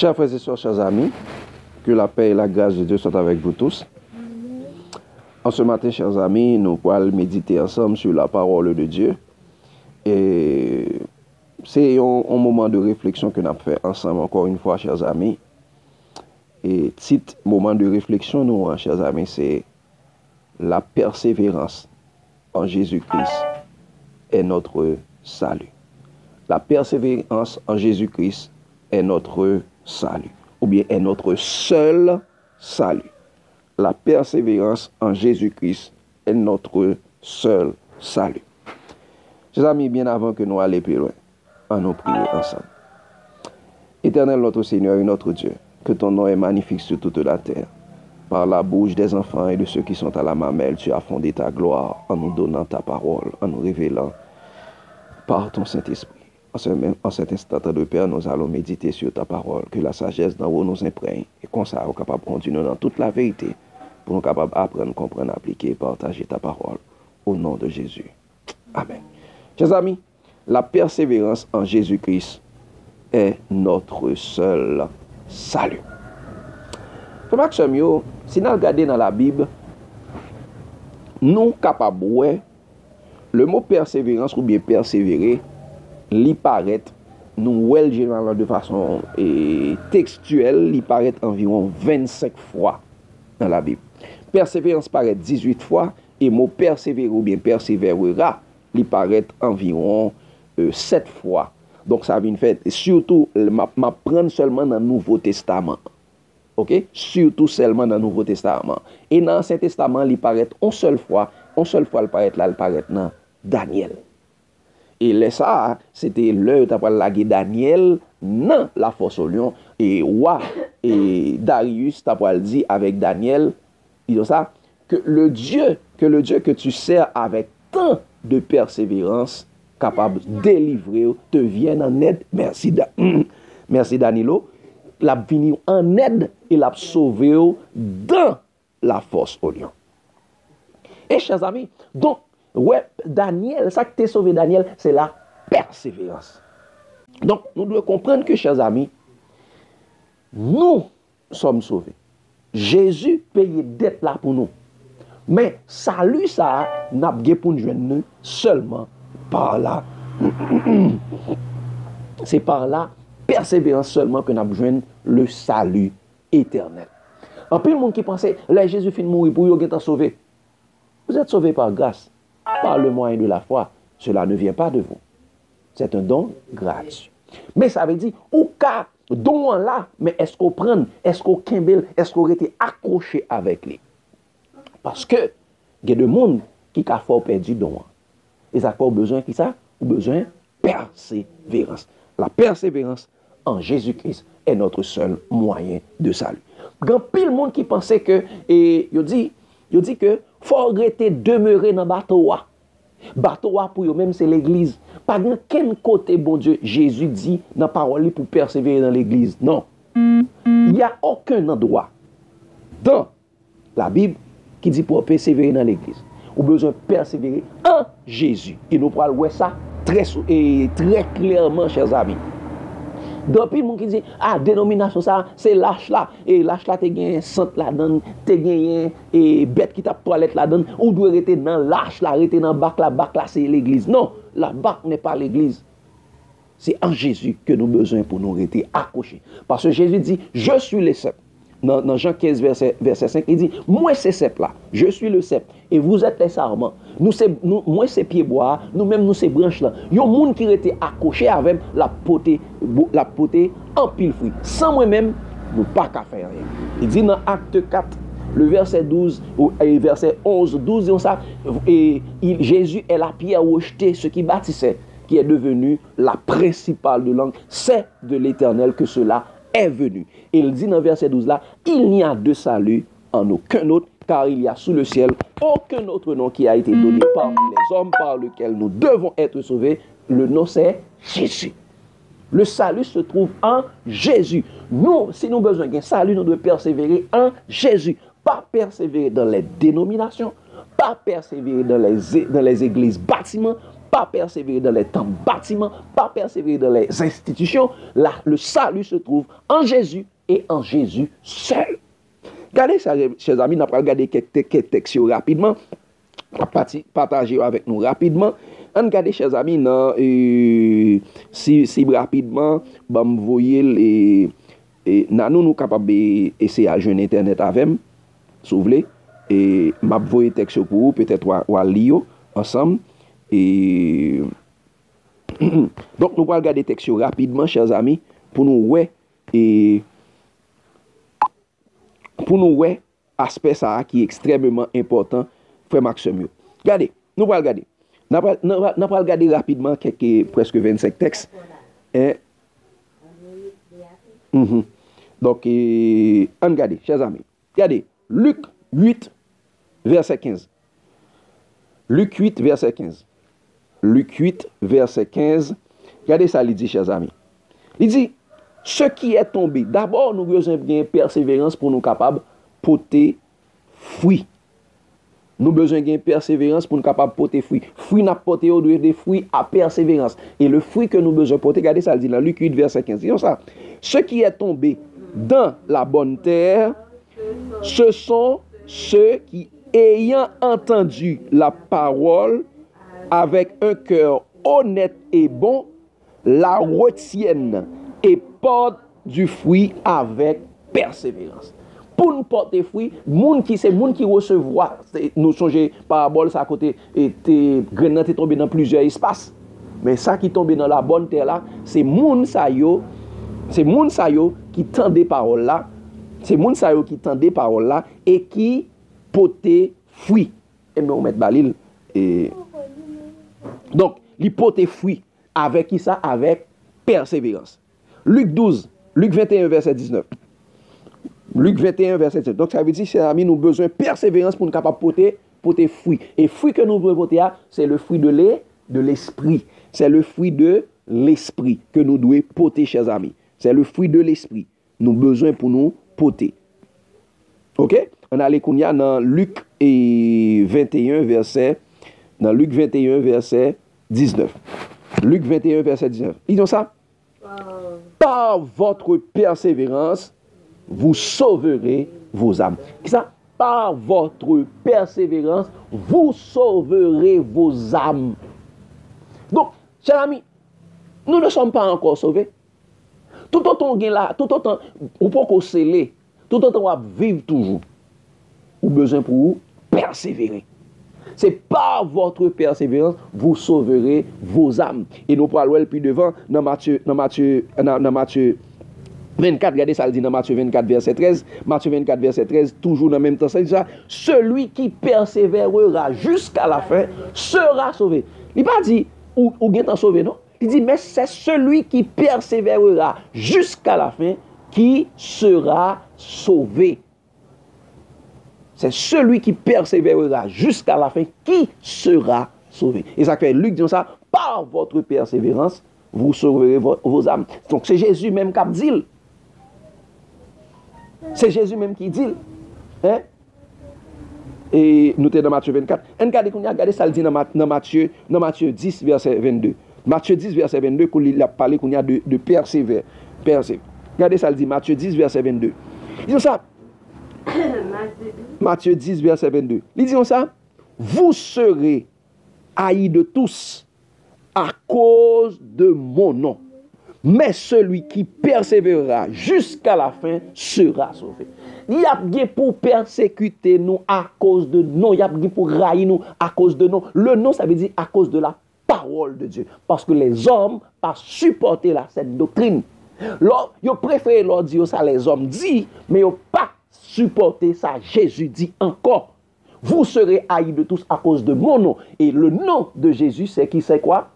Chers frères et sœurs, chers amis, que la paix et la grâce de Dieu soient avec vous tous. En ce matin, chers amis, nous allons méditer ensemble sur la parole de Dieu. Et c'est un moment de réflexion que nous avons fait ensemble, encore une fois, chers amis. Et titre moment de réflexion, nous, chers amis, c'est la persévérance en Jésus-Christ est notre salut. La persévérance en Jésus-Christ est notre salut, ou bien est notre seul salut. La persévérance en Jésus-Christ est notre seul salut. Chers amis, bien avant que nous allions plus loin, on nous prie ensemble. Éternel notre Seigneur et notre Dieu, que ton nom est magnifique sur toute la terre. Par la bouche des enfants et de ceux qui sont à la mamelle, tu as fondé ta gloire en nous donnant ta parole, en nous révélant par ton Saint-Esprit. En cet instant de Père, nous allons méditer sur ta parole, que la sagesse d'en haut nous imprègne et qu'on soit capable de continuer dans toute la vérité pour nous capables d'apprendre, comprendre, appliquer et partager ta parole. Au nom de Jésus. Amen. Chers amis, la persévérance en Jésus-Christ est notre seul salut. Frère Samuel, si nous regardons dans la Bible, nous sommes capables de voir le mot persévérance ou bien persévérer, il paraît, nous voyons généralement de façon textuelle, il paraît environ 25 fois dans la Bible. Persévérance paraît 18 fois et le mot persévérer ou bien persévérera, il paraît environ 7 fois. Donc ça vient fait, surtout, je prends seulement dans le Nouveau Testament. Ok? Surtout seulement dans le Nouveau Testament. Et dans l'Ancien Testament, il paraît une seule fois il paraît là, il paraît dans Daniel. Et là, ça, c'était l'heure où la Daniel dans la fosse au lion. Et roi et Darius t'a dit avec Daniel, il dit ça, que le Dieu que tu sers avec tant de persévérance, capable de délivrer, te vienne en aide. Merci Danilo. L'a venu en aide et l'a sauvé dans la fosse au lion. Et chers amis, donc, ouais, Daniel, ça qui t'a sauvé Daniel, c'est la persévérance. Donc, nous devons comprendre que, chers amis, nous sommes sauvés. Jésus paye dette là pour nous. Mais salut ça, n'a pas pour nous joindre seulement par là. C'est par là, persévérance seulement que nous avons besoin le salut éternel. En plus, le monde qui pensait, là, Jésus finit de mourir pour vous, vous êtes sauvé. Vous êtes sauvé par grâce, par le moyen de la foi. Cela ne vient pas de vous. C'est un don gratuit. Mais ça veut dire, au cas don là, mais est-ce qu'on prend, est-ce qu'on kimbel, est-ce qu'on été accroché avec lui? Parce que, il y a des gens qui ont fort perdu don. Et ça a besoin de ça? Ou besoin de persévérance. La persévérance en Jésus-Christ est notre seul moyen de salut. Il y a pile de monde qui pensait que, et il dit que, faut arrêter de demeurer dans le bateau. Bateau pour eux-mêmes, c'est l'église. Pas dans quel côté, bon Dieu, Jésus dit dans la parole pour persévérer dans l'église. Non. Il n'y a aucun endroit dans la Bible qui dit pour persévérer dans l'église. Ou besoin de persévérer en Jésus. Et nous pourrons voir ça très clairement, chers amis. Depuis le monde qui dit, dénomination ça, c'est lâche là. Et lâche là, tu as gagné centre là-dedans, tu as gagné bête qui tape toilette là-dedans. Ou doit rester dans lâche là, rester dans bac là, c'est l'église. Non, la bac n'est pas l'église. C'est en Jésus que nous avons besoin pour nous rester accrochés. Parce que Jésus dit, je suis le cep. Dans Jean 15, verset 5, il dit, moi c'est cep là, je suis le cep, et vous êtes les sarments. Moi c'est pieds bois, nous-mêmes nous c'est branches là. Il y a un monde qui était accroché avec la potée en pile fruit. Sans moi-même, nous pas qu'à faire rien. Il dit dans Acte 4, le verset 12, et verset 11, 12, dit ça, et Jésus est la pierre rejetée, ce qui bâtissait, qui est devenu la principale de langue. C'est de l'Éternel que cela est venu. Et il dit dans verset 12 là, il n'y a de salut en aucun autre, car il y a sous le ciel aucun autre nom qui a été donné parmi les hommes par lequel nous devons être sauvés. Le nom c'est Jésus. Le salut se trouve en Jésus. Nous, si nous avons besoin d'un salut, nous devons persévérer en Jésus. Pas persévérer dans les dénominations, pas persévérer dans les églises bâtiments, pas persévérer dans les temps bâtiments, pas persévérer dans les institutions. Là, le salut se trouve en Jésus et en Jésus seul. Regardez ça, chers amis, nous allons regarder quelques textes rapidement, partager avec nous rapidement. On regarde, chers amis, non, si rapidement, vous voyez nous sommes capables d'essayer à jouer Internet avec nous, si vous voulez, et m'a voyé texte pour vous, peut-être ou à lire ensemble. Et donc nous allons regarder texte rapidement, chers amis, pour nous voir et pour nous voir aspect ça qui est extrêmement important, frère Maxime. Regardez, nous allons regarder. Nous allons regarder rapidement presque 25 textes. Donc, regardez, chers amis. Regardez, Luc 8, verset 15. Luc 8, verset 15. Luc 8, verset 15. Regardez ça, il dit, chers amis. Il dit, ce qui est tombé, d'abord, nous besoin bien persévérance pour nous capables de porter fruit. Nous besoin de persévérance pour nous capables de porter fruit. Fruit n'a porté des fruits à persévérance. Et le fruit que nous besoin de porter, regardez ça, il dit dans Luc 8, verset 15. Disons ça. Ce qui est tombé dans la bonne terre, ce sont ceux qui, ayant entendu la parole avec un cœur honnête et bon, la retiennent et portent du fruit avec persévérance. Pour nous porter fruit, c'est moun qui recevoir. Nous songeons parabole ça à côté était grain est tombé dans plusieurs espaces. Mais ça qui tombe dans la bonne terre là, c'est moun sa yo qui tendait parole là. C'est moun sa yo qui tendait parole là et qui portait fruit. Et nous mettre balil et donc, il portait fruit avec qui ça? Avec persévérance. Luc 12, Luc 21 verset 19. Luc 21 verset 19. Donc ça veut dire, chers amis, nous avons besoin de persévérance pour nous capables de porter fruit. Et fruit que nous devons porter, c'est le fruit de l'esprit. C'est le fruit de l'esprit que nous devons porter, chers amis. C'est le fruit de l'esprit. Nous avons besoin pour nous porter. Ok? On a les kounia dans Luc 21 verset. Dans Luc 21 verset 19. Luc 21 verset 19. Disons ça. Par votre persévérance, vous sauverez vos âmes. Ça, par votre persévérance, vous sauverez vos âmes. Donc, chers amis, nous ne sommes pas encore sauvés. Tout autant là, tout autant, on peut qu'on sceller, tout autant on va vivre toujours. Ou besoin pour vous persévérer. C'est par votre persévérance, vous sauverez vos âmes. Et nous parlons le plus devant, dans Matthieu 24, regardez ça, le dit dans Matthieu 24, verset 13. Matthieu 24, verset 13, toujours dans le même temps, ça dit ça. Celui qui persévérera jusqu'à la fin sera sauvé. Il n'a pas dit, ou bien sauvé, non? Il dit, mais c'est celui qui persévérera jusqu'à la fin qui sera sauvé. C'est celui qui persévérera jusqu'à la fin qui sera sauvé. Et ça fait Luc dit ça, par votre persévérance, vous sauverez vos âmes. Donc c'est Jésus même qui dit. C'est Jésus même qui dit. Hein? Et nous sommes dans Matthieu 24. Regardez ça, le dit dans Matthieu 10, verset 22. Matthieu 10, verset 22, il a parlé qu'on a de persévérer. Regardez ça, le dit Matthieu 10, verset 22. Ils disent ça. Matthieu 10, verset 22. Ils disent ça. Vous serez haïs de tous à cause de mon nom. Mais celui qui persévérera jusqu'à la fin sera sauvé. Il y a bien pour persécuter nous à cause de nous. Il y a bien pour railler nous à cause de nous. Le nom, ça veut dire à cause de la parole de Dieu. Parce que les hommes pas supporté cette doctrine. Ils préfèrent leur dire ça, les hommes disent, mais ils n'ont pas supporté ça. Jésus dit encore. Vous serez haïs de tous à cause de mon nom. Et le nom de Jésus, c'est qui, c'est quoi?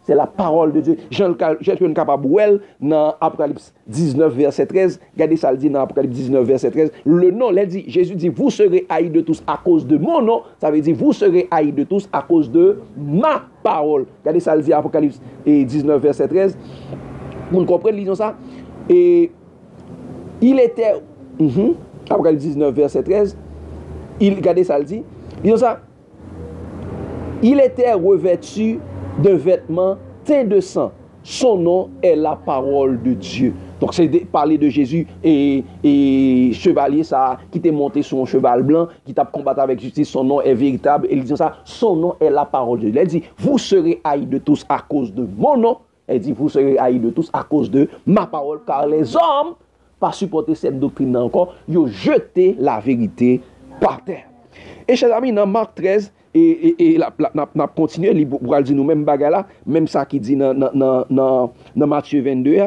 C'est la parole de Dieu. Jean capable dans Apocalypse 19, verset 13. Regardez ça, le dit dans Apocalypse 19, verset 13. Le nom, dit, Jésus dit, vous serez haïs de tous à cause de mon nom. Ça veut dire, vous serez haïs de tous à cause de ma parole. Regardez ça, le dit Apocalypse 19, verset 13. Vous comprenez, lisons ça. Et il était... Apocalypse 19, verset 13. Regardez ça, le dit. Lisons ça. Il était revêtu d'un vêtement teint de sang. Son nom est la parole de Dieu. Donc c'est parler de Jésus et chevalier ça qui t'est monté sur un cheval blanc, qui t'a combattu avec justice, son nom est véritable. Et il dit ça, son nom est la parole de Dieu. Il dit, vous serez haïs de tous à cause de mon nom. Elle dit, vous serez haïs de tous à cause de ma parole, car les hommes, pas supporter cette doctrine encore, ils ont jeté la vérité par terre. Et chers amis, dans Marc 13, et n'a continué, pour dire nous même bagarre là, même ça qui dit dans Matthieu 22,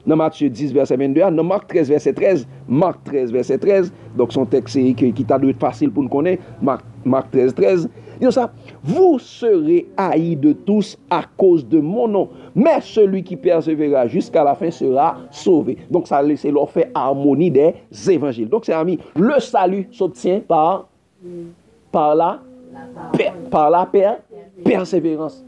dans Matthieu 10, verset 22, dans Marc 13, verset 13, Marc 13, verset 13, donc son texte qui t'a dû être facile pour nous connaître, Marc 13, 13, dit ça, vous serez haïs de tous à cause de mon nom, mais celui qui persévérera jusqu'à la fin sera sauvé. Donc ça c'est leur fait harmonie des évangiles. Donc c'est amis, le salut s'obtient par la persévérance.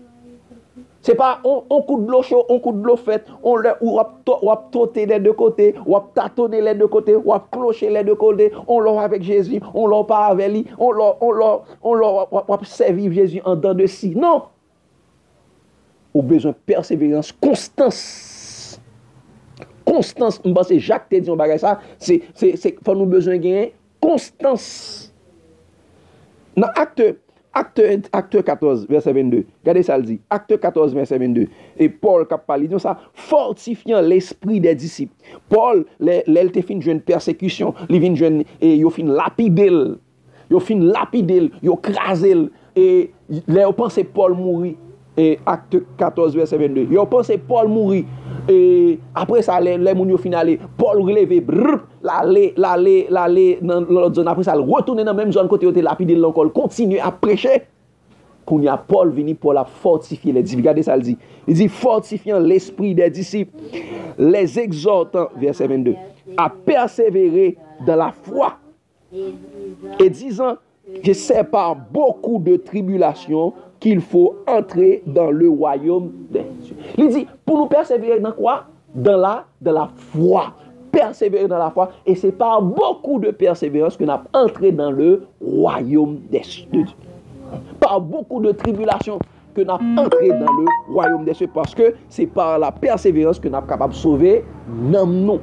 C'est pas on coup de l'eau chaud, on coup de l'eau faite, on va tâter les deux côtés, on va tâtonner les deux côtés, on va clocher les deux côtés, on l'a avec Jésus, on l'a pas avec lui, on l'a servir Jésus en dedans de si. Non. Au besoin de persévérance, constance. Constance, je pense que Jacques t'a dit on bagage ça, c'est faut nous besoin de gagner constance. Dans Acte 14, verset 22. Regardez ça, le dit. Acte 14, verset 22. Et Paul qui a parlé de ça, fortifiant l'esprit des disciples. Paul, il a fait une persécution, il a fait une lapidel. Il a fait une lapidel, il a crasé. Et il a pensé Paul mourir. Et Acte 14, verset 22. Il a pensé Paul mourir. Et après ça, les gens ont fini, Paul relevé, l'aller dans l'autre zone. Après ça, retourner dans la même zone côté où il a lapidé l'encore, continuer à prêcher. Quand il y a Paul venu pour la fortifier les disciples. Regardez ça, il dit fortifiant l'esprit des disciples, les exhortant, verset 22, à persévérer dans la foi. Et disant, je sais par beaucoup de tribulations qu'il faut entrer dans le royaume des cieux. Il dit, pour nous persévérer dans quoi? Dans la foi. Persévérer dans la foi. Et c'est par beaucoup de persévérance que nous avons entré dans le royaume des cieux. Par beaucoup de tribulations que nous avons entré dans le royaume des cieux. Parce que c'est par la persévérance que nous sommes capables de sauver nous.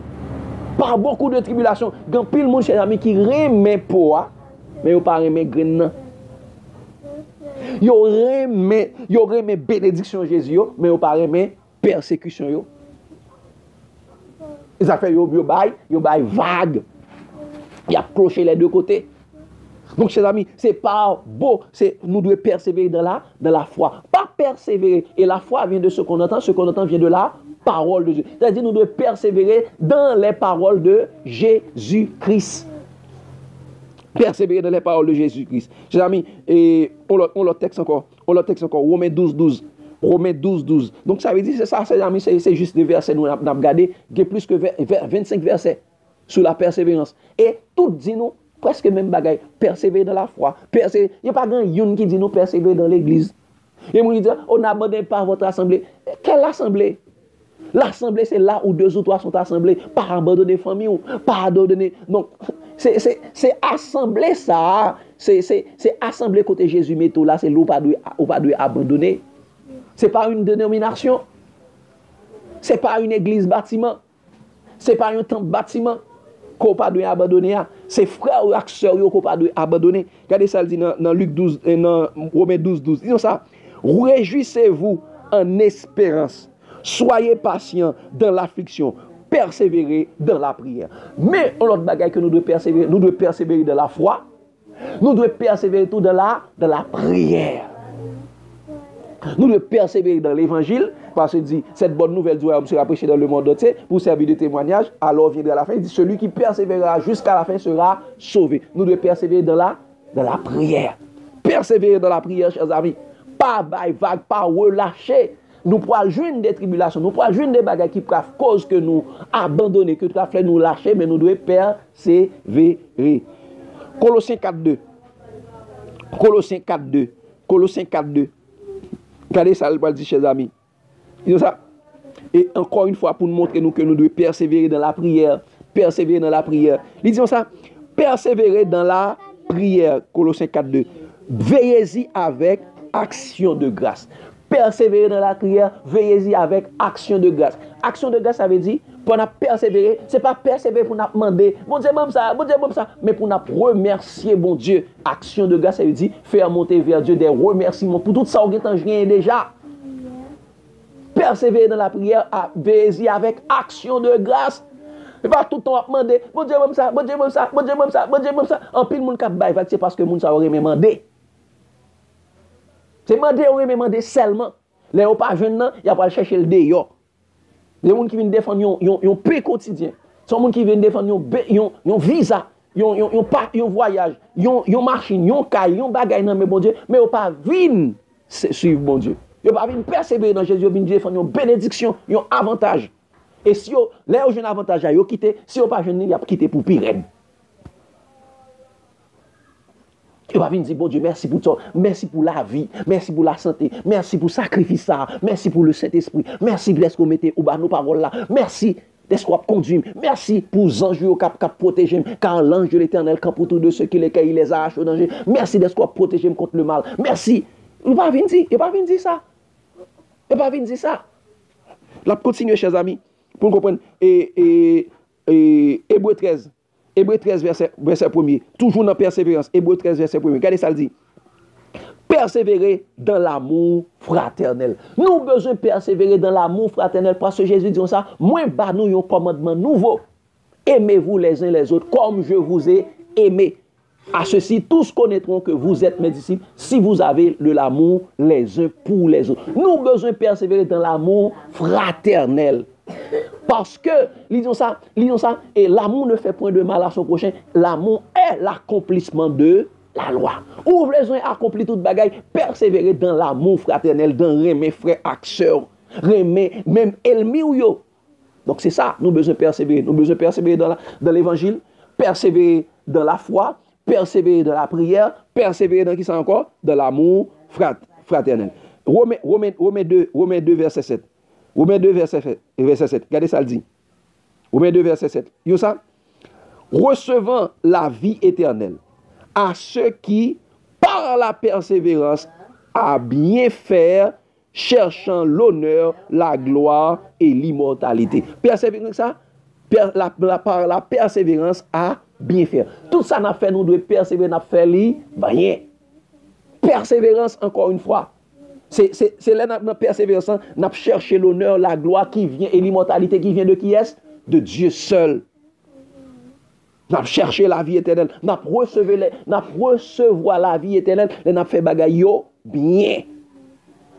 Par beaucoup de tribulations. Il y a pile de monde, chers amis, qui remet poids, mais ils ne pas remet grain. Ils remet bénédiction Jésus, mais ils pas remet persécution. Ils ont fait ils bail vague. Ils ont cloché les deux côtés. Donc, chers amis, c'est pas beau. Nous devons persévérer dans la foi. Pas persévérer. Et la foi vient de ce qu'on entend. Ce qu'on entend vient de la parole de Dieu. C'est-à-dire nous devons persévérer dans les paroles de Jésus-Christ. Persévérer dans les paroles de Jésus-Christ. Chers amis, et on le texte encore. Romains 12, 12. Romains 12, 12. Donc ça veut dire, c'est ça, chers amis, c'est juste des versets, nous avons regardé, il y a plus que 25 versets sur la persévérance. Et tout dit nous, presque même bagaille, persévérer dans la foi. Il n'y a pas grand yon qui dit nous persévérer dans l'église. Et moi, il dit, on n'abandonne pas votre assemblée. Quelle assemblée? L'assemblée, c'est là où 2 ou 3 sont assemblés, pas abandonner famille ou pas abandonner. Donc, c'est assemblée ça. C'est assemblée côté Jésus met tout là, c'est là où pas doit abandonner. C'est pas une dénomination. C'est pas une église bâtiment. C'est pas un temple bâtiment qu'on pas doit abandonner. C'est frères ou sœurs qu'on pas doit abandonner. Regardez ça dit dans Luc 12 et dans Romains 12, 12. Disons ça. Réjouissez-vous en espérance. Soyez patients dans l'affliction, persévérez dans la prière. Mais l'autre bagaille que nous devons persévérer dans la foi, nous devons persévérer tout dans la prière. Nous devons persévérer dans l'évangile, parce que dit, cette bonne nouvelle du royaume sera prêchée dans le monde entier pour servir de témoignage, alors viendra la fin. Il dit, celui qui persévérera jusqu'à la fin sera sauvé. Nous devons persévérer dans la prière. Persévérer dans la prière, chers amis. Pas bail vague, pas relâcher. Nous pourrons jouer des tribulations, nous pourrons jouer des bagages qui peuvent cause que nous abandonner, que nous fait nous lâcher, mais nous devons persévérer. Colossiens 4.2. Colossiens 4.2. Colossiens 4.2. Regardez ça, le dit, chers amis. Ça. Et encore une fois, pour nous montrer nous que nous devons persévérer dans la prière. Persévérer dans la prière. Ils disent ça. Persévérer dans la prière. Colossiens 4.2. Veillez-y avec action de grâce. persévérer dans la prière, veillez-y avec action de grâce. Action de grâce, ça veut dire, pour nous persévérer, ce n'est pas persévérer pour nous demander, bon Dieu, même ça, mais pour nous remercier, bon Dieu. Action de grâce, ça veut dire, faire monter vers Dieu des remerciements pour tout ça, on gagne déjà. Persévérer dans la prière, veillez-y avec action de grâce. Et pas tout le temps à demander, bon Dieu, même ça, bon Dieu, même ça, bon Dieu, même ça, bon Dieu, même ça. En pile, moun kap bay, c'est parce que moun ça aurait demandé. C'est demander, aurait demandé seulement. Les ou pas jeunes, il y a pas chercher le dehors. Les gens qui viennent défendre yon paix quotidien. Sont gens qui viennent défendre yon visa, yon voyage, yon machine, yon caille, yon bagay nan mais bon Dieu, mais ou pas vinn suivre bon Dieu. Yon pas vinn persévérer dans Jésus, yon vinn défendre yon bénédiction, yon avantage. Et si yo, là où j'ai un avantage à yo quitter, si yo pas jeune, il a quitté pour pire. Il va venir dire, bon Dieu, merci pour toi, merci pour la vie, merci pour la santé, merci pour le sacrifice, merci pour le Saint-Esprit, merci pour ce qu'on mette au bas nos paroles là, merci d'être qu'on conduit, merci pour les anges qui protègent, car l'ange de l'Éternel campe autour de ceux qui les arrachent au danger, merci d'être qu'on protège contre le mal, merci. Il va venir dire ça. Il va venir dire ça. La continue, chers amis. Pour comprendre, Hébreux 13, verset 1er, toujours dans persévérance, Hébreux 13, verset 1er, regardez ça le dit. Persévérer dans l'amour fraternel. Nous besoin persévérer dans l'amour fraternel parce que Jésus dit ça, moi bah nous un commandement nouveau. Aimez-vous les uns les autres comme je vous ai aimé. À ceci, tous connaîtront que vous êtes mes disciples si vous avez de l'amour les uns pour les autres. Nous besoin persévérer dans l'amour fraternel. Parce que, lisons ça, et l'amour ne fait point de mal à son prochain, l'amour est l'accomplissement de la loi. Ouvre les yeux, accomplis toute bagaille, persévérer dans l'amour fraternel, dans remer frères et sœurs, remer même ennemi ou yo. Donc c'est ça, nous besoin persévérer. Nous besoin persévérer dans l'évangile, persévérer dans la foi, persévérer dans la prière, persévérer dans qui ça encore? Dans l'amour fraternel. Romains 2, verset 7. Romains 2, verset 7. Regardez ça le dit. Romains 2, verset 7. Yo ça? Recevant la vie éternelle à ceux qui, par la persévérance, à bien faire, cherchant l'honneur, la gloire et l'immortalité. Persévérance, ça? Par la persévérance à bien faire. Tout ça n'a fait, nous devons persévérer, n'a fait rien. Persévérance, encore une fois. C'est là notre persévérance, nous chercher l'honneur, la gloire qui vient et l'immortalité qui vient de qui est? De Dieu seul. Nous chercher la vie éternelle, nous recevoir la vie éternelle, et nous fait bagaille bien.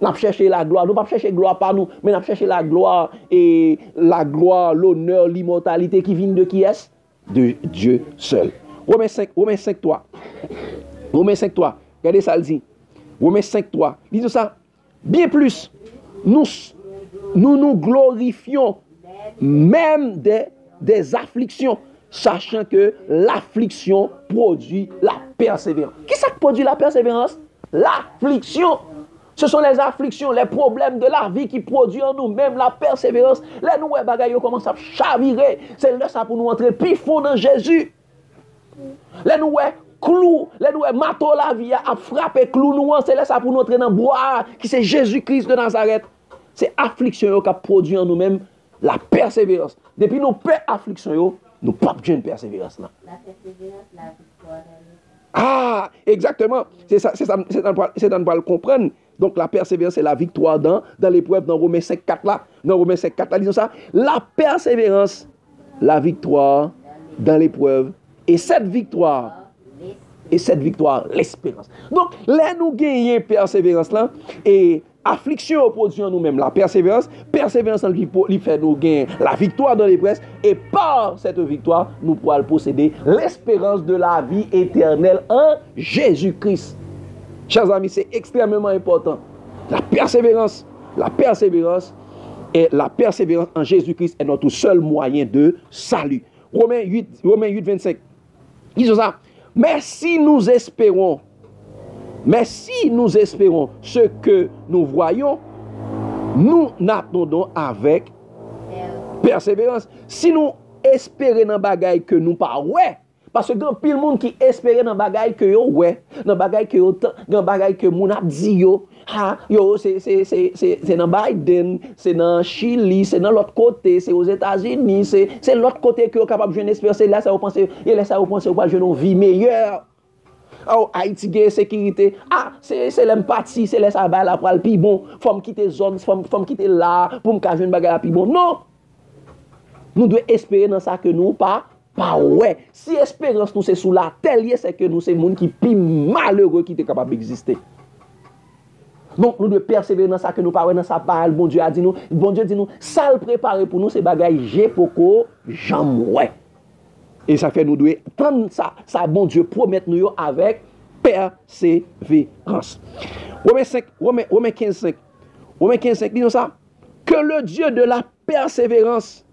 Nous chercher la gloire, nous ne pas chercher gloire par nous, mais nous chercher la gloire et l'honneur, l'immortalité qui vient de qui est? De Dieu seul. Romains 5, 3. Romains 5, 3. Regardez ça le dit. Romains 5, 3. Dis ça. Bien plus, nous glorifions même des afflictions, sachant que l'affliction produit la persévérance. Qui ça produit la persévérance? L'affliction. Ce sont les afflictions, les problèmes de la vie qui produisent en nous-mêmes la persévérance. Là, nous, bagaille commence à chavirer. C'est là ça pour nous entrer plus fond dans Jésus. Là, nous, clou, là, nous, mato la vie a frappé clou nous, c'est là ça pour nous entrer dans bois, qui c'est Jésus-Christ de Nazareth. C'est affliction qui produit en nous-mêmes la persévérance. Depuis nous peur affliction, nous pas besoin de persévérance. La persévérance, la victoire. Ah, exactement. C'est dans le comprendre. Donc la persévérance, c'est la victoire dans l'épreuve, dans Romains 5, 4 là. Dans Romains 5, 4 là, disons ça. La persévérance, la victoire dans l'épreuve. Et cette victoire, l'espérance. Donc, là, nous gagnons persévérance là. Et affliction produit en nous-mêmes la persévérance. Persévérance qui fait nous gagner la victoire dans l'épreuve. Et par cette victoire, nous pourrons posséder l'espérance de la vie éternelle en Jésus-Christ. Chers amis, c'est extrêmement important. La persévérance en Jésus-Christ est notre seul moyen de salut. Romains 8, 25. Disons ça. Mais si nous espérons ce que nous voyons, nous n'attendons avec persévérance. Si nous espérons dans bagaille que nous pas ouais, Parce que grand pile monde qui espérait dans bagaille que yo ouais, dans bagaille que yo dans bagaille que moun a dit yo, c'est dans Biden, c'est dans Chili, c'est dans l'autre côté, c'est aux États-Unis, c'est l'autre côté que yo capable de jouer une espérance là ça vous penser et là ça vous penser va jouer une vie meilleure. Oh, Haïti gagne sécurité. Ah, c'est l'empathie, c'est les sabay la pral pi bon. Faut quitter zone, faut quitter là pour me cacher une bagarre pi bon. Non. Nous devons espérer dans ça que nous pas ouais. Si espérance nous c'est sous la terre, c'est que nous c'est monde qui pi malheureux qui est capable d'exister. Donc nous devons persévérer dans ça que nous pas ouais dans sa parole. Bon Dieu dit nous, ça le préparer pour nous c'est bagaille j'ai poko jamais ouais. Et ça fait nous devons prendre ça bon Dieu promet nous avec persévérance. Romains 15:5. Romains 15:5 dit ça que le Dieu de la persévérance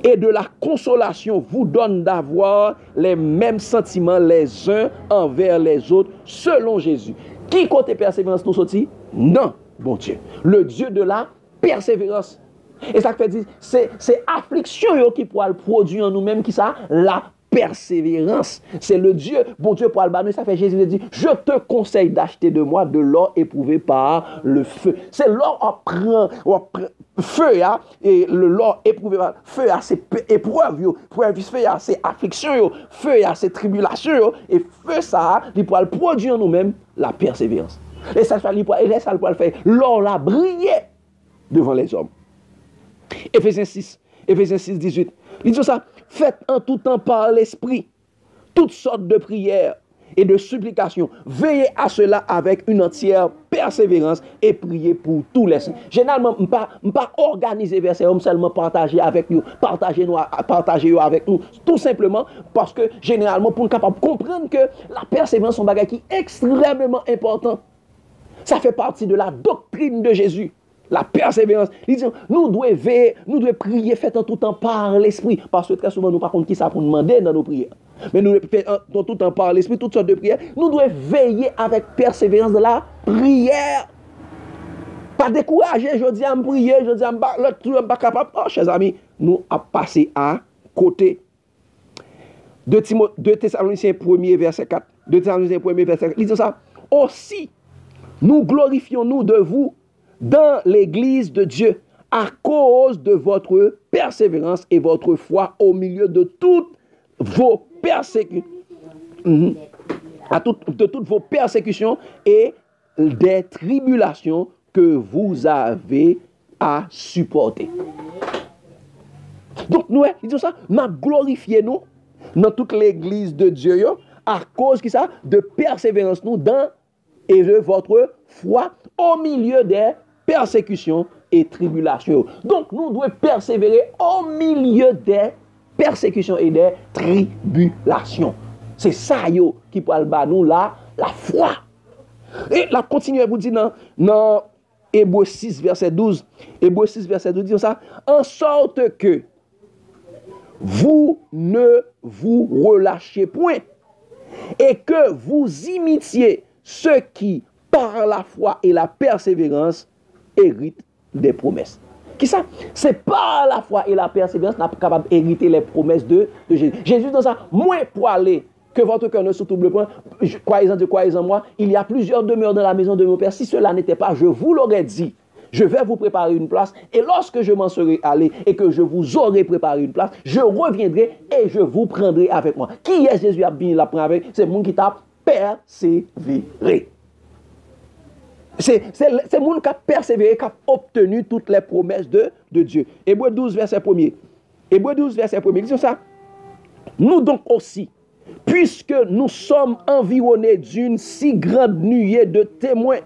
et de la consolation vous donne d'avoir les mêmes sentiments les uns envers les autres selon Jésus. Qui côté persévérance nous sorti? Non, bon Dieu. Le Dieu de la persévérance. Et ça fait dire, c'est affliction qui pourra produire en nous-mêmes qui ça? La persévérance. C'est le Dieu, bon Dieu pour le ça fait Jésus dit, je te conseille d'acheter de moi de l'or éprouvé par le feu. C'est l'or on prend feu et le l'or éprouvé par feu c'est épreuve feu c'est affliction feu c'est tribulation et feu ça il pourra produire en nous-mêmes la persévérance. Et ça il pourra le faire l'or la briller devant les hommes. Éphésiens 6, 18. Il dit ça, faites en tout temps par l'esprit toutes sortes de prières et de supplications. Veillez à cela avec une entière persévérance et priez pour tous les saints. Généralement, je ne pas organiser verset, seulement partager avec nous, partager avec nous, tout simplement parce que généralement, pour nous capable de comprendre que la persévérance est un bagage qui est extrêmement important. Ça fait partie de la doctrine de Jésus. La persévérance. Il dit, nous devons veiller, nous devons prier, faites en tout temps par l'esprit. Parce que très souvent, nous par contre, qui ça pour demander dans nos prières. Mais nous devons faire en tout temps par l'esprit, toutes sortes de prières. Nous devons veiller avec persévérance de la prière. Pas décourager, je dis à me prier, je dis à me pas capable. Oh, chers amis, nous avons passé à côté. 2 Thessaloniciens 1er verset 4. 2 Thessaloniciens 1er verset 4. Il dit ça. Aussi, nous glorifions-nous de vous dans l'église de Dieu à cause de votre persévérance et votre foi au milieu de toutes vos persécutions. De toutes vos persécutions et des tribulations que vous avez à supporter. Donc, nous, disons ça, nous glorifions nous dans toute l'église de Dieu à cause de persévérance nous dans et de votre foi au milieu des persécutions et tribulations. Donc, nous devons persévérer au milieu des persécutions et des tribulations. C'est ça qui peut nous la foi. Et la continue à vous dire dans Hébreux 6, verset 12. Hébreux 6, verset 12 dit ça. En sorte que vous ne vous relâchez point et que vous imitiez ceux qui, par la foi et la persévérance, héritent des promesses. Qui ça? C'est par la foi et la persévérance qu'on est capable d'hériter les promesses de Jésus. Jésus dans ça, moins pour aller que votre cœur ne se trouble point, croyez en Dieu, croyez en moi, il y a plusieurs demeures dans la maison de mon Père. Si cela n'était pas, je vous l'aurais dit. Je vais vous préparer une place et lorsque je m'en serai allé et que je vous aurai préparé une place, je reviendrai et je vous prendrai avec moi. Qui est Jésus a bien la prendre avec? C'est le monde qui t'a persévéré. C'est le monde qui a persévéré, qui a obtenu toutes les promesses de Dieu. Hébreux 12, verset 1er. Hébreux 12, verset 1er. Disons ça. Nous donc aussi, puisque nous sommes environnés d'une si grande nuée de témoins,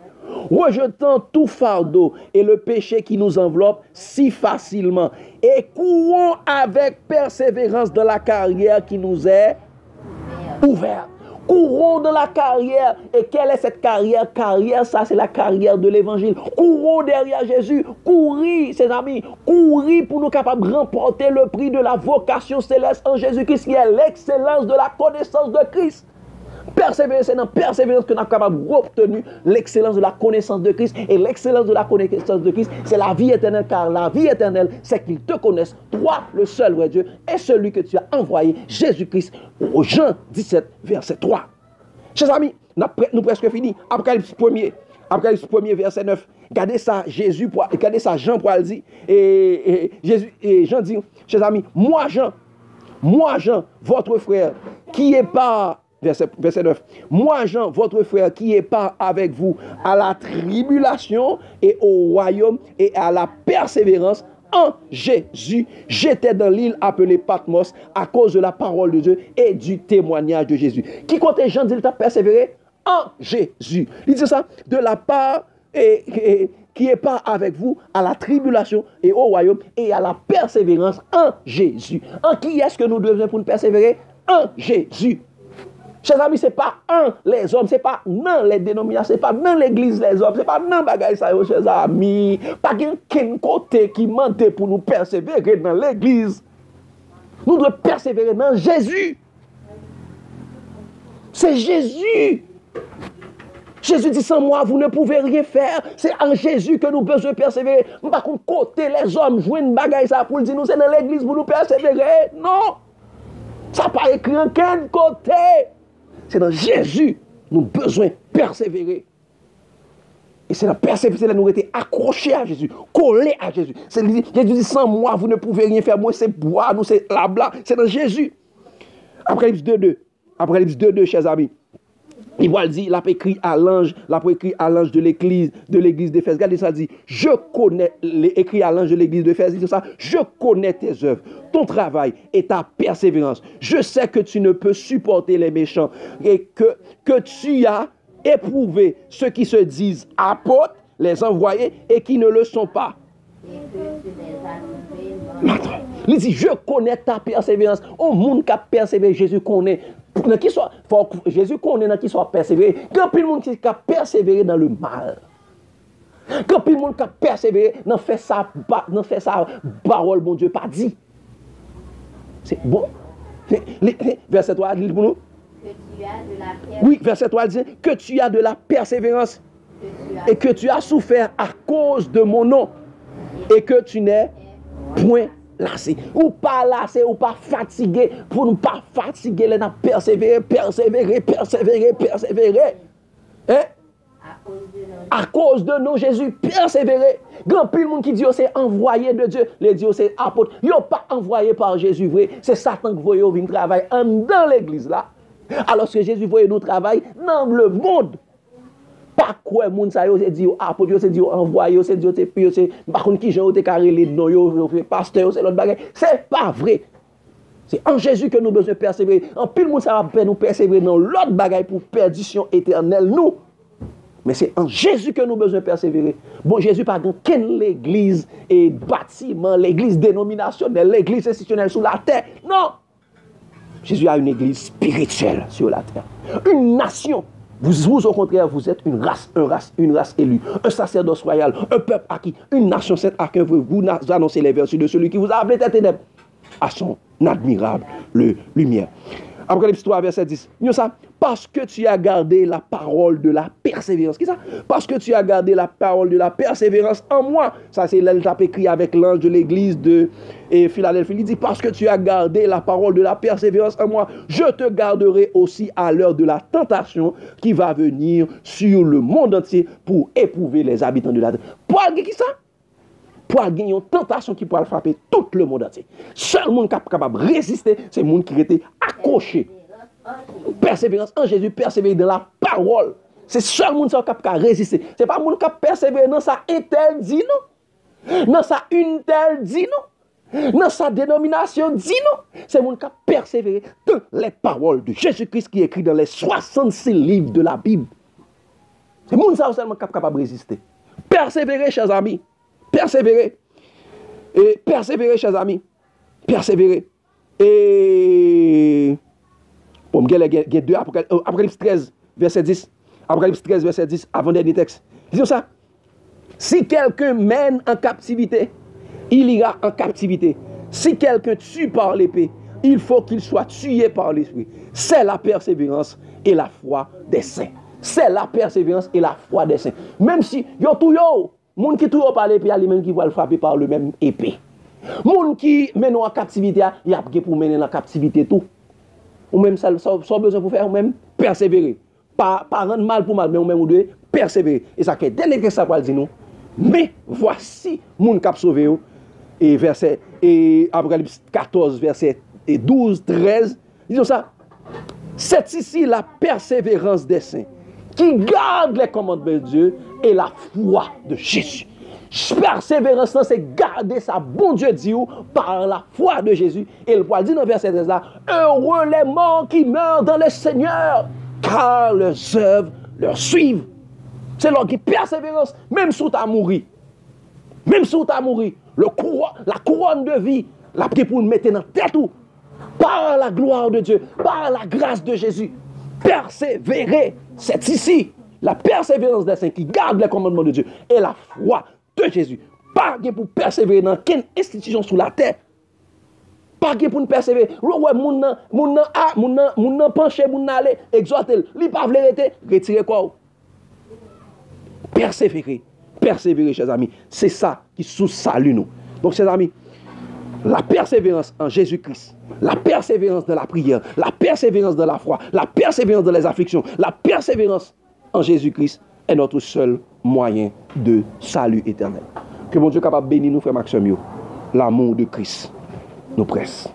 rejetant tout fardeau et le péché qui nous enveloppe si facilement, et courons avec persévérance dans la carrière qui nous est ouverte. Courons dans la carrière. Et quelle est cette carrière? Carrière, ça c'est la carrière de l'évangile. Courons derrière Jésus. Courir, ses amis. Courir pour nous capables de remporter le prix de la vocation céleste en Jésus-Christ, qui est l'excellence de la connaissance de Christ. Persévérer, c'est dans la persévérance que nous sommes capables d'obtenir l'excellence de la connaissance de Christ. Et l'excellence de la connaissance de Christ, c'est la vie éternelle, car la vie éternelle, c'est qu'ils te connaissent, toi, le seul vrai Dieu, et celui que tu as envoyé, Jésus-Christ, au Jean 17, verset 3. Chers amis, nous presque fini. Apocalypse 1er, verset 9. Regardez ça, regardez ça, Jean pour le dire. Et Jean dit, chers amis, moi Jean, votre frère, qui est pas, verset 9, moi Jean, votre frère, qui est pas avec vous à la tribulation et au royaume et à la persévérance en Jésus, j'étais dans l'île appelée Patmos à cause de la parole de Dieu et du témoignage de Jésus. Qui comptait Jean dit, il t'a persévéré en Jésus. Il dit ça, de la part qui est pas avec vous à la tribulation et au royaume et à la persévérance en Jésus. En qui est-ce que nous devons pour nous persévérer? En Jésus. Chers amis, ce n'est pas les hommes, ce n'est pas dans les dénominations, ce n'est pas dans l'église les hommes, ce n'est pas dans les bagages, chers amis. Pas qu'un côté qui mente pour nous persévérer dans l'église. Nous devons persévérer dans Jésus. C'est Jésus. Jésus dit, sans moi, vous ne pouvez rien faire. C'est en Jésus que nous devons persévérer. Par contre, côté les hommes, jouer une bagaille ça pour dire, nous, c'est dans l'église pour nous persévérer. Non. Ça n'a pas écrit en quel côté. C'est dans Jésus nous avons besoin de persévérer. Et c'est la persévérance, nous été accrochés à Jésus, collés à Jésus. Jésus dit, sans moi, vous ne pouvez rien faire. Moi, c'est boire, nous, c'est blabla. C'est dans Jésus. Apocalypse 2.2, chers amis. Il va le dire, il a écrit à l'ange de l'église d'Éphèse. Regardez ça, dit, je connais, écrit à l'ange de l'église d'Éphèse, il dit ça, je connais tes œuvres, ton travail et ta persévérance. Je sais que tu ne peux supporter les méchants et que tu as éprouvé ceux qui se disent apôtres, les envoyés et qui ne le sont pas. Il dit, je connais ta persévérance. Au monde qui a persévéré, Jésus connaît. Jésus connaît dans qui soit persévéré. Quand le monde qui a persévéré dans le mal. Quand le monde qui a persévéré dans fait sa parole, bon Dieu, pas dit. C'est bon. Verset 3, dit pour nous. Oui, verset 3 dit que tu as de la persévérance et que tu as souffert à cause de mon nom et que tu n'es point lassé. Ou pas lassé, ou pas fatigué. Pour ne pas fatiguer, les persévérer. Hein? À cause de nous, Jésus, persévérer. Grand pile monde qui dit c'est envoyé de Dieu, les dit c'est apôtre. Ils n'ont pas envoyé par Jésus, vrai. C'est Satan qui voyait venir travailler dans l'église là. Alors que Jésus voyait nous travailler dans le monde. Pas quoi moun sa yo c'est dit apôtre yo c'est dit envoyé c'est dit c'est par contre qui gens te carré les non yo pasteur c'est l'autre bagaille c'est pas vrai. C'est en Jésus que nous besoin persévérer. En pile moun ça va nous persévérer dans l'autre bagaille pour perdition éternelle nous. Mais c'est en Jésus que nous besoin persévérer. Bon Jésus pas dans quelle l'église et bâtiment, l'église dénominationnelle, l'église institutionnelle sur la terre. Non. Jésus a une église spirituelle sur la terre. Une nation. Vous, au contraire, vous êtes une race élue, un sacerdoce royal, un peuple acquis, une nation sainte à qui vous annoncez les vertus de celui qui vous a appelé des ténèbres à son admirable lumière. Apocalypse 3, verset 10. Parce que tu as gardé la parole de la persévérance. Qu'est-ce que ça? Parce que tu as gardé la parole de la persévérance en moi. Ça, c'est l'étape écrit avec l'ange de l'église de Philadelphie. Il dit, parce que tu as gardé la parole de la persévérance en moi, je te garderai aussi à l'heure de la tentation qui va venir sur le monde entier pour éprouver les habitants de la terre. Pour qui ça? Pour gagner une tentation qui pourra frapper tout le monde entier. Seul monde capable de résister, c'est le monde qui était accroché. Persévérance en Jésus, persévérer dans la parole. C'est seul monde qui capable de résister. Ce n'est pas le monde qui persévérer dans sa interdit, non. Dans sa interdit, non. Dans sa dénomination, dit non. C'est le monde qui persévérer dans les paroles de Jésus-Christ qui est écrit dans les 66 livres de la Bible. C'est le monde qui seulement capable de résister. Persévérer, chers amis. Persévérer. Et persévérer, chers amis. Persévérer. Et... Bon, il y a deux Apocalypse 13, verset 10. Apocalypse 13, verset 10, avant-dernier texte. Disons ça. Si quelqu'un mène en captivité, il ira en captivité. Si quelqu'un tue par l'épée, il faut qu'il soit tué par l'esprit. C'est la persévérance et la foi des saints. C'est la persévérance et la foi des saints. Même si, yo tout yo, moun qui tout yo parle puis lui même qui va le frapper par le même épée. Moun qui mène en captivité, il y a pour mener en captivité tout. Ou même ça besoin pour faire, ou même persévérer. Pas rendre mal pour mal, mais ou même ou devez persévérer. Et ça fait dernier que ça va dire nous. Mais voici moun qui a sauvé et verset et Apocalypse 14 verset 12 13 disons ça. C'est ici la persévérance des saints qui gardent les commandements de Dieu et la foi de Jésus. Persévérance, c'est garder sa bon Dieu dit par la foi de Jésus. Et le poil dit dans le verset 13 là, heureux les morts qui meurent dans le Seigneur, car leurs œuvres leur suivent. C'est leur qui persévérance, même si tu as mouru. Même si tu as mouru, la couronne de vie, la prière pour le mettre dans la tête ou. Par la gloire de Dieu, par la grâce de Jésus, persévérer. C'est ici la persévérance des saints qui gardent les commandements de Dieu et la foi de Jésus. Pas pour persévérer dans quelle institution sous la terre. Pas pour nous persévérer. Ouais, moun nan penché, moun nan aller, exhorter, li pas vle retirer quoi. Persévérer, chers amis. C'est ça qui sous salue nous. Donc, chers amis, la persévérance en Jésus-Christ, la persévérance de la prière, la persévérance de la foi, la persévérance de les afflictions, la persévérance en Jésus-Christ est notre seul moyen de salut éternel. Que mon Dieu capable de bénir nous, frère Maxime, l'amour de Christ nous presse.